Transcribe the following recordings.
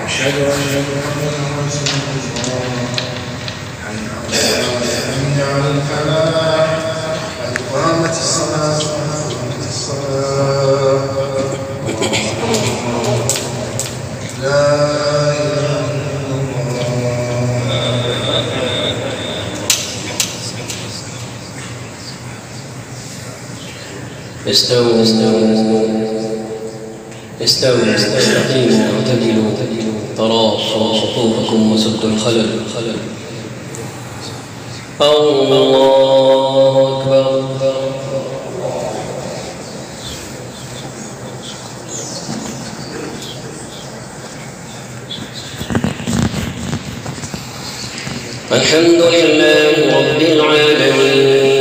أشهد أن محمدا رسول الله. حي على الفلاح. قد قامت الصلاة قامت الصلاة. لا إله إلا الله. استووا استقيموا واعتدلوا تراصوا صفوفكم وسدوا الخلل. الله أكبر. الحمد لله رب العالمين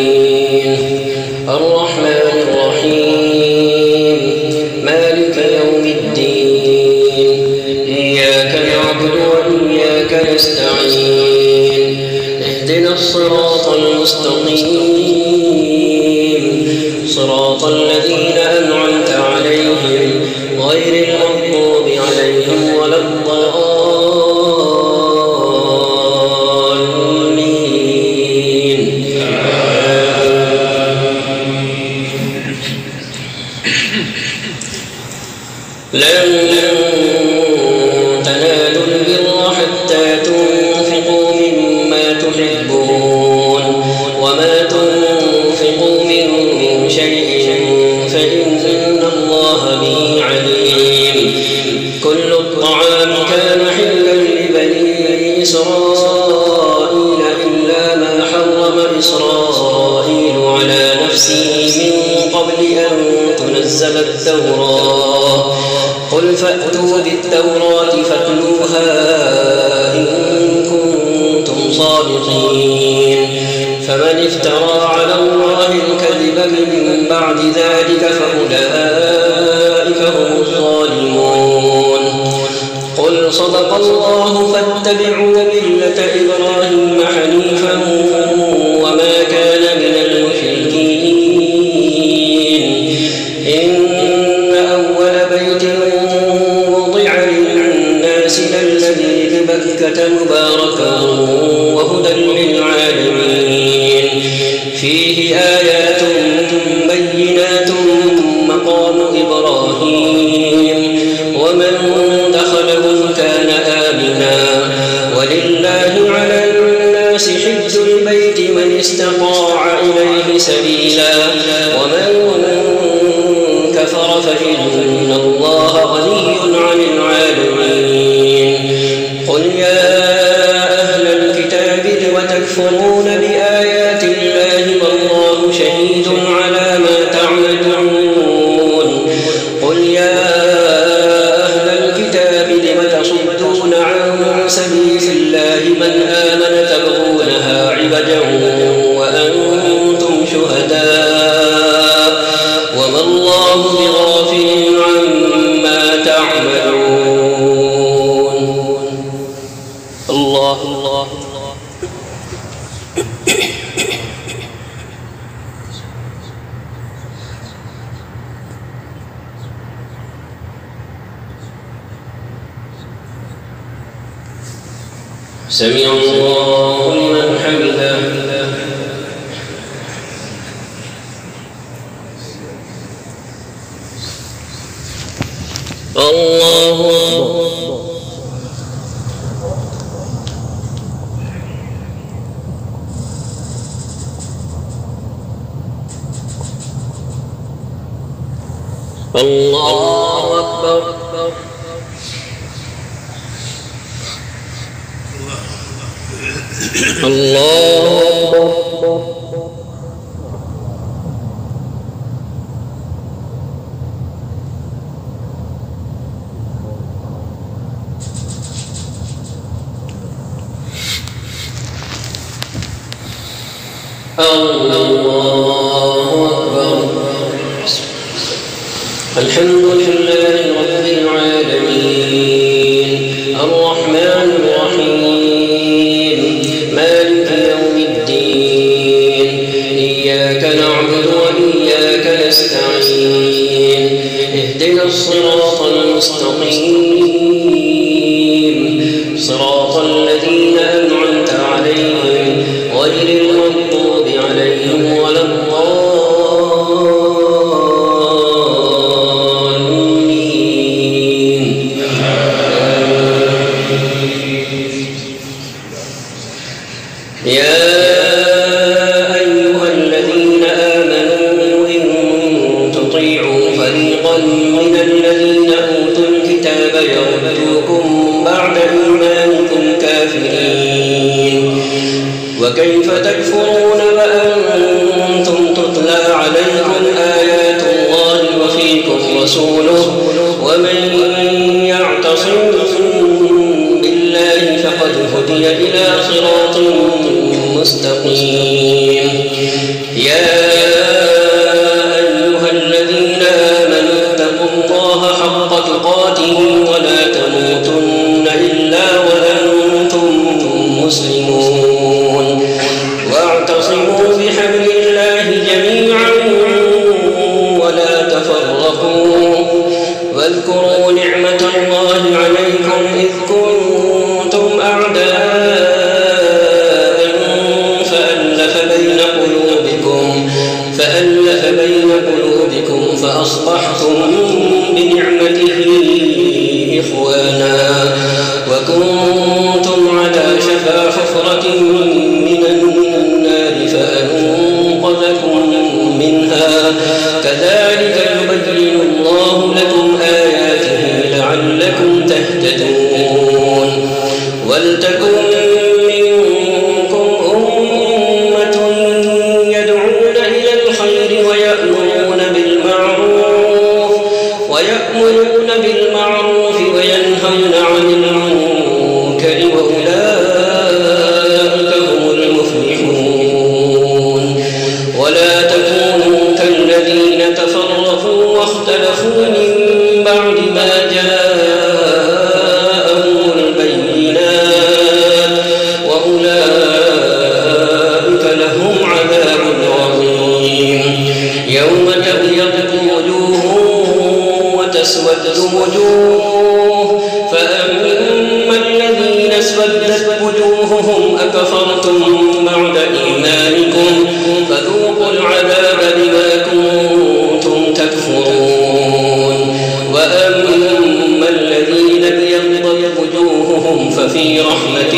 الرحمن الرحيم مالك يوم الدين إياك نعبد وإياك نستعين اهدنا الصراط المستقيم صراط الذين أنعمت عليهم غير المغضوب عليهم ولا الضالين. لن تنالوا البر حتى تنفقوا مما تحبون وما تنفقوا من شيء فإن الله به عليم. كل الطعام كان حلا لبني إسرائيل إلا ما حرم إسرائيل على نفسه من قبل أن تنزل التوراة. قل فأتوا بالتوراة فاتلوها إن كنتم صادقين. فمن افترى على الله الكذب من بعد ذلك فأولئك هم الظالمون. قل صدق الله فاتبعوا ملة إبراهيم حنيفا وما كان من المشركين. إن أول بيت وضع للناس للذي ببكة مباركا وهدى للعالمين فيه آيات بينات مقام إبراهيم ومن دخله كان آمنا ولله على الناس حج البيت من استطاع إليه سبيلا ومن كفر فإن الله غني عن العالمين. قل يا أهل الكتاب لم تكفرون بآيات الله والله شهيد على ما تعملون. قل يا أهل الكتاب لم تصدون عن سبيل الله من آمن تبغونها عوجا وأنتم شهداء وما الله بغافل عما تعملون. الله الله سمع الله لمن حمده. الله الله أكبر. الله أكبر. الله أكبر. الحمد لله رب العالمين الرحمن الرحيم مالك يوم الدين إياك نعبد وإياك نستعين اهدنا الصراط المستقيم صراط الذين أنعمت عليهم غير المغضوب عليهم ولا الضالين. يا أيها الذين آمنوا إن تطيعوا فريقا من الذين أوتوا الكتاب يردوكم بعد إيمانكم كافرين وكيف تكفرون وأنتم تتلى عليكم آيات الله وفيكم رسوله ومن يعتصم بالله فقد هدي إلى صراط مستقيم. يا أيها الذين آمنوا اتقوا الله حق تقاته ولا تموتن إلا وأنتم مسلمون واعتصموا بحبل الله جميعا ولا تفرقوا واذكروا نعمة الله عليكم إذ كنتم أعداء فألف بين قلوبكم فأصبحتم بنعمته إخوانا وكنتم على شفا حفرة من النار فأنقذكم منها كذلك يبين الله لكم آياته لعلكم تهتدون. ولتكن منكم أمة يدعون إلى الخير ويأمرون بالمعروف وينهون عن المنكر وأولئك هم المفلحون. ولا تكونوا كالذين تفرقوا واختلفوا من بعد ما جاءهم البينات وأولئك لهم عذاب عظيم. يوم تبيض وجوه وتسود وجوه فأما الذين اسودت وجوههم أكفرتم بعد إيمانكم فذوقوا العذاب بما كنتم تكفرون. وأما الذين ابيضت وجوههم ففي رحمة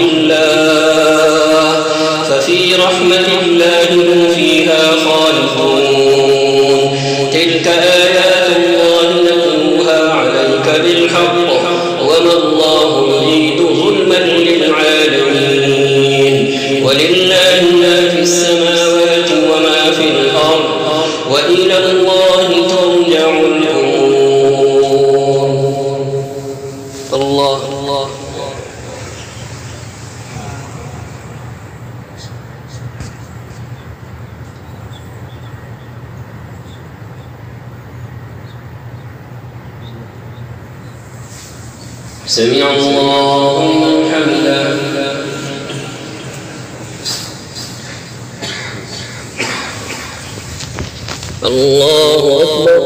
الله هم فيها خالدون. تلك آيات الله نتلوها عليك بالحق وما الله يريد ظلما للعالمين. ولله ما في السماوات وما في الأرض وإلى الله ترجع الأمور. الله سمع الله لمن حمده. الله أكبر.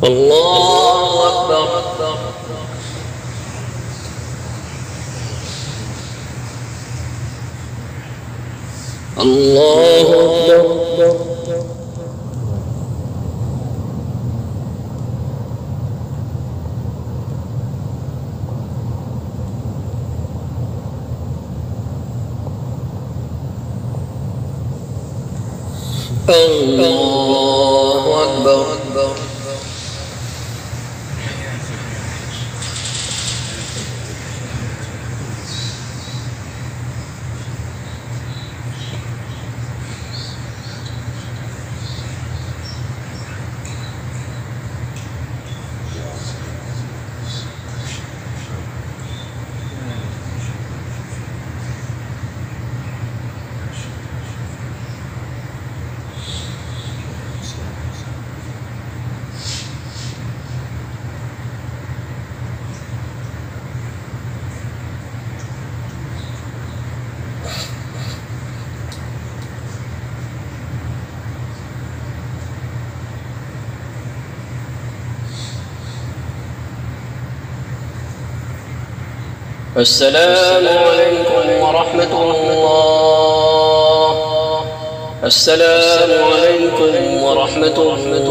الله أكبر. الله أكبر. الله أكبر. السلام عليكم ورحمة الله. السلام عليكم ورحمة الله.